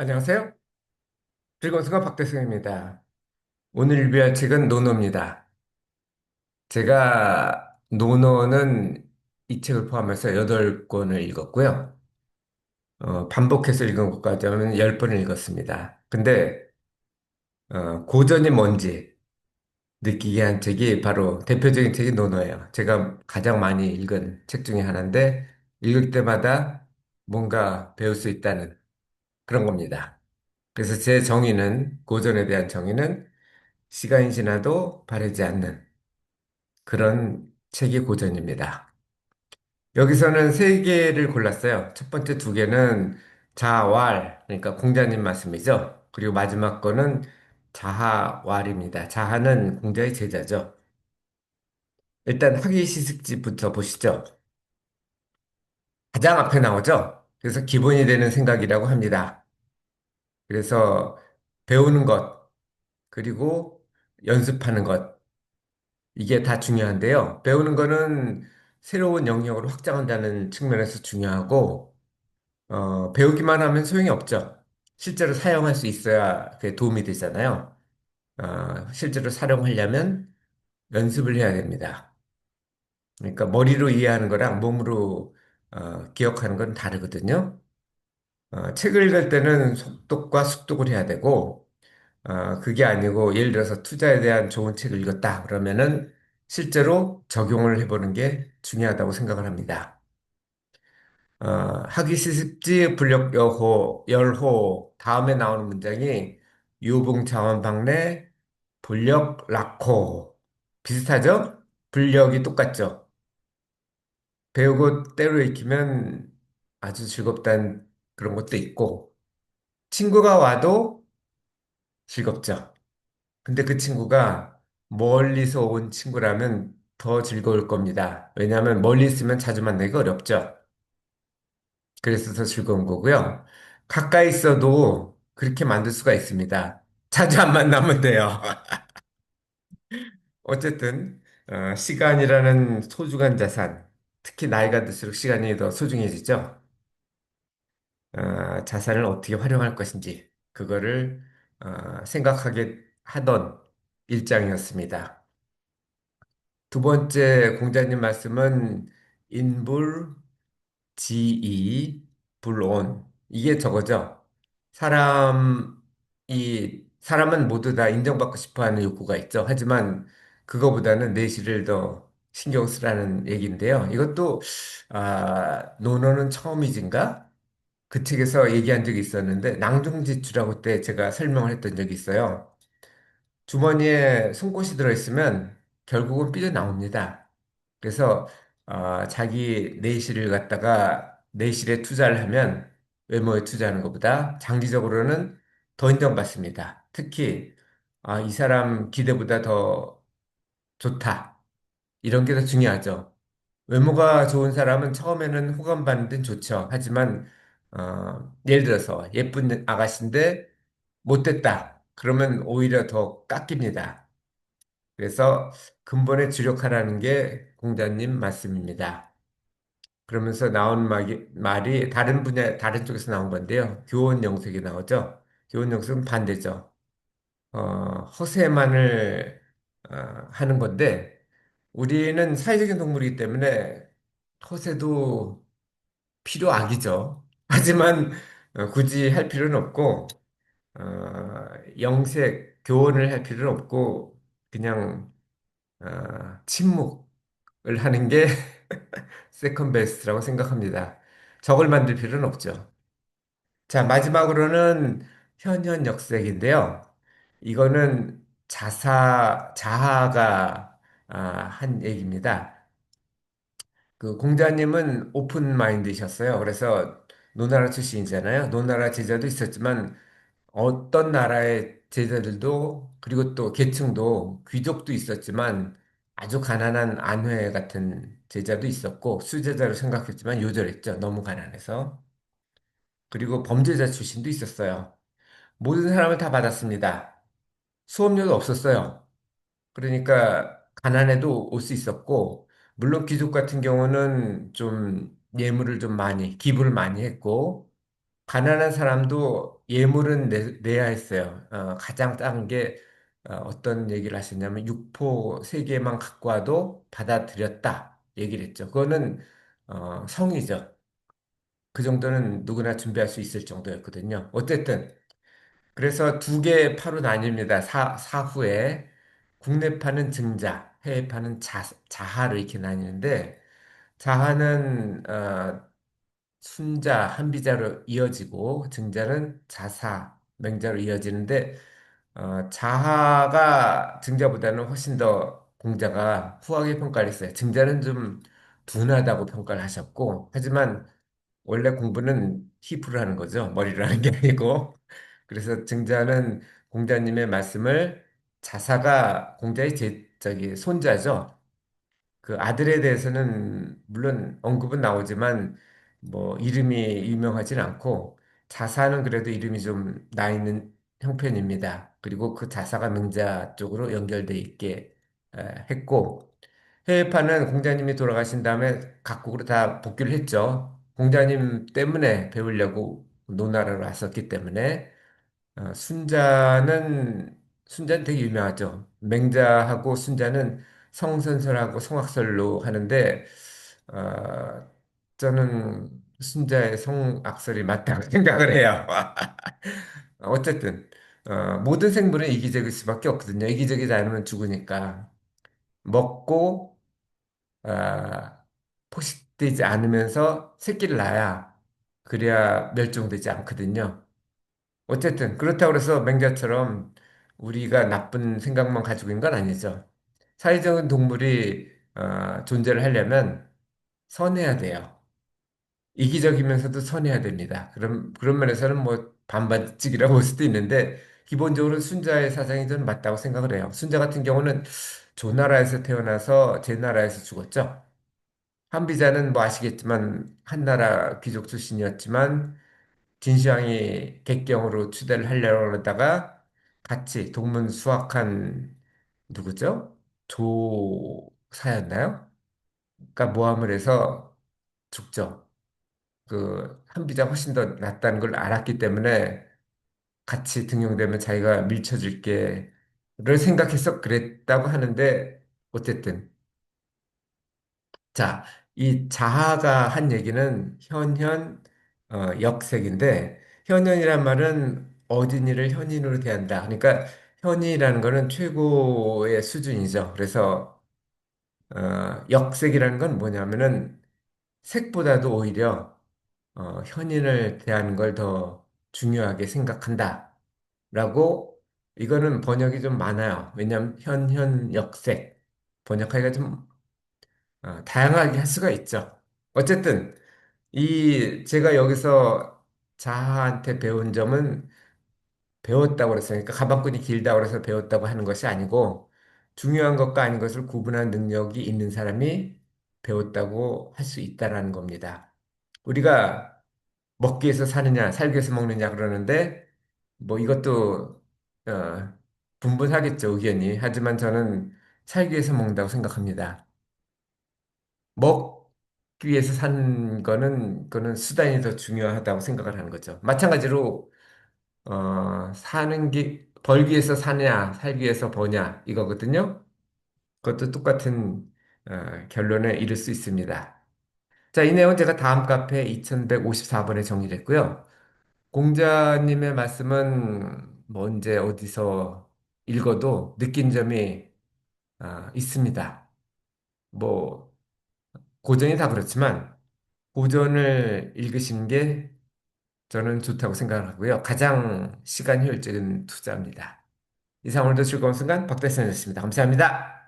안녕하세요. 즐거운 수가 박대승입니다. 오늘 리뷰할 책은 노노입니다. 제가 노노는 이 책을 포함해서 8권을 읽었고요. 반복해서 읽은 것까지 하면 10번을 읽었습니다. 근데 고전이 뭔지 느끼게 한 책이 바로 대표적인 책이 노노예요. 제가 가장 많이 읽은 책 중에 하나인데 읽을 때마다 뭔가 배울 수 있다는 그런 겁니다. 그래서 제 정의는, 고전에 대한 정의는 시간이 지나도 바르지 않는 그런 책이 고전입니다. 여기서는 세 개를 골랐어요. 첫 번째 두 개는 자활, 그러니까 공자님 말씀이죠. 그리고 마지막 거는 자하왈입니다. 자하는 공자의 제자죠. 일단 학위시식지부터 보시죠. 가장 앞에 나오죠. 그래서 기본이 되는 생각이라고 합니다. 그래서 배우는 것, 그리고 연습하는 것, 이게 다 중요한데요. 배우는 거는 새로운 영역으로 확장한다는 측면에서 중요하고, 배우기만 하면 소용이 없죠. 실제로 사용할 수 있어야 그게 도움이 되잖아요. 실제로 사용하려면 연습을 해야 됩니다. 그러니까 머리로 이해하는 거랑 몸으로 기억하는 건 다르거든요. 책을 읽을 때는 속독과 숙독을 해야 되고, 그게 아니고, 예를 들어서 투자에 대한 좋은 책을 읽었다. 그러면은 실제로 적용을 해보는 게 중요하다고 생각을 합니다. 하기 시습지 불력 열호 다음에 나오는 문장이 유봉자원박래 불력 락호 비슷하죠? 불력이 똑같죠? 배우고 때로 익히면 아주 즐겁다는 그런 것도 있고 친구가 와도 즐겁죠. 근데 그 친구가 멀리서 온 친구라면 더 즐거울 겁니다. 왜냐하면 멀리 있으면 자주 만나기가 어렵죠. 그래서 더 즐거운 거고요. 가까이 있어도 그렇게 만들 수가 있습니다. 자주 안 만나면 돼요. 어쨌든 시간이라는 소중한 자산, 특히 나이가 들수록 시간이 더 소중해지죠. 자산을 어떻게 활용할 것인지 그거를 생각하게 하던 일장이었습니다. 두 번째 공자님 말씀은 인불, 지이, 불온. 이게 저거죠. 사람은 모두 다 인정받고 싶어 하는 욕구가 있죠. 하지만 그거보다는 내실을 더 신경 쓰라는 얘기인데요. 이것도, 논어는 처음이진가? 그 책에서 얘기한 적이 있었는데, 낭중지추라고 때 제가 설명을 했던 적이 있어요. 주머니에 송곳이 들어있으면 결국은 삐져나옵니다. 그래서 자기 내실을 갖다가 내실에 투자를 하면 외모에 투자하는 것보다 장기적으로는 더 인정받습니다. 특히 이 사람 기대보다 더 좋다. 이런 게 더 중요하죠. 외모가 좋은 사람은 처음에는 호감받는 데는 좋죠. 하지만 예를 들어서 예쁜 아가씨인데 못됐다. 그러면 오히려 더 깎입니다. 그래서 근본에 주력하라는 게 공자님 말씀입니다. 그러면서 나온 말이 다른 분야, 다른 쪽에서 나온 건데요. 교원 영색이 나오죠. 교원 영색은 반대죠. 허세만을 하는 건데, 우리는 사회적인 동물이기 때문에 허세도 필요악이죠. 하지만 굳이 할 필요는 없고, 영색, 교원을 할 필요는 없고, 그냥 침묵을 하는 게 세컨 베스트라고 생각합니다. 적을 만들 필요는 없죠. 자, 마지막으로는 현현역색인데요. 이거는 자하가 한 얘기입니다. 그 공자님은 오픈 마인드이셨어요. 그래서 노나라 출신이잖아요. 노나라 제자도 있었지만 어떤 나라의 제자들도 그리고 또 계층도 귀족도 있었지만 아주 가난한 안회 같은 제자도 있었고 수제자로 생각했지만 요절했죠. 너무 가난해서. 그리고 범죄자 출신도 있었어요. 모든 사람을 다 받았습니다. 수업료도 없었어요. 그러니까 가난해도 올 수 있었고 물론 귀족 같은 경우는 좀 예물을 좀 많이 기부를 많이 했고 가난한 사람도 예물은 내야 했어요. 가장 작은 게 어떤 얘기를 하셨냐면 육포 세 개만 갖고 와도 받아들였다 얘기를 했죠. 그거는 성의죠. 그 정도는 누구나 준비할 수 있을 정도였거든요. 어쨌든 그래서 두 개 파로 나뉩니다. 사후에 국내파는 증자, 해외파는 자하로 이렇게 나뉘는데 자하는 순자, 한비자로 이어지고 증자는 자사, 맹자로 이어지는데 자하가 증자보다는 훨씬 더 공자가 후하게 평가를 했어요. 증자는 좀 둔하다고 평가를 하셨고 하지만 원래 공부는 히프를 하는 거죠. 머리를 하는 게 아니고. 그래서 증자는 공자님의 말씀을 자사가 공자의 저기 손자죠. 그 아들에 대해서는 물론 언급은 나오지만 뭐 이름이 유명하진 않고 자사는 그래도 이름이 좀 나 있는 형편입니다. 그리고 그 자사가 명자 쪽으로 연결돼 있게 했고 해외파는 공자님이 돌아가신 다음에 각국으로 다 복귀를 했죠. 공자님 때문에 배우려고 노나라로 왔었기 때문에 순자는 되게 유명하죠. 맹자하고 순자는 성선설하고 성악설로 하는데 어, 저는 순자의 성악설이 맞다고 생각을 해요. 어쨌든 모든 생물은 이기적일 수밖에 없거든요. 이기적이지 않으면 죽으니까 먹고 아, 포식되지 않으면서 새끼를 낳아야 그래야 멸종되지 않거든요. 어쨌든 그렇다고 해서 맹자처럼 우리가 나쁜 생각만 가지고 있는 건 아니죠. 사회적인 동물이 존재를 하려면 선해야 돼요. 이기적이면서도 선해야 됩니다. 그런 면에서는 뭐 반반씩이라고 볼 수도 있는데 기본적으로 순자의 사상이 저는 맞다고 생각을 해요. 순자 같은 경우는 조나라에서 태어나서 제나라에서 죽었죠. 한비자는 뭐 아시겠지만 한나라 귀족 출신이었지만 진시황이 객경으로 추대를 하려고 그러다가 같이 동문수학한 누구죠? 조사였나요? 그러니까 모함을 해서 죽죠. 그 한비자 훨씬 더 낫다는 걸 알았기 때문에 같이 등용되면 자기가 밀쳐줄게를 생각해서 그랬다고 하는데 어쨌든 자, 이 자하가 한 얘기는 현현 역색인데 현현이란 말은 어린이를 현인으로 대한다. 그러니까 현이라는 거는 최고의 수준이죠. 그래서 역색이라는 건 뭐냐면은 색보다도 오히려 현인을 대하는 걸 더 중요하게 생각한다. 라고 이거는 번역이 좀 많아요. 왜냐하면 현현 역색 번역하기가 좀 다양하게 할 수가 있죠. 어쨌든 이 제가 여기서 자아한테 배운 점은 배웠다고 그랬으니까 가방끈이 길다고 그래서 배웠다고 하는 것이 아니고 중요한 것과 아닌 것을 구분하는 능력이 있는 사람이 배웠다고 할 수 있다라는 겁니다. 우리가 먹기 위해서 사느냐, 살기 위해서 먹느냐 그러는데 뭐 이것도 어, 분분하겠죠, 의견이. 하지만 저는 살기 위해서 먹는다고 생각합니다. 먹기 위해서 사는 거는 그거는 수단이 더 중요하다고 생각을 하는 거죠. 마찬가지로 사는 게 벌기 위해서 사냐, 살기 위해서 버냐 이거거든요. 그것도 똑같은 결론에 이를 수 있습니다. 자, 이 내용은 제가 다음 카페 2154번에 정리를 했고요. 공자님의 말씀은 뭐 언제 어디서 읽어도 느낀 점이 있습니다. 뭐 고전이 다 그렇지만 고전을 읽으시는 게 저는 좋다고 생각하고요. 가장 시간 효율적인 투자입니다. 이상 오늘도 즐거운 순간 박대선이었습니다. 감사합니다.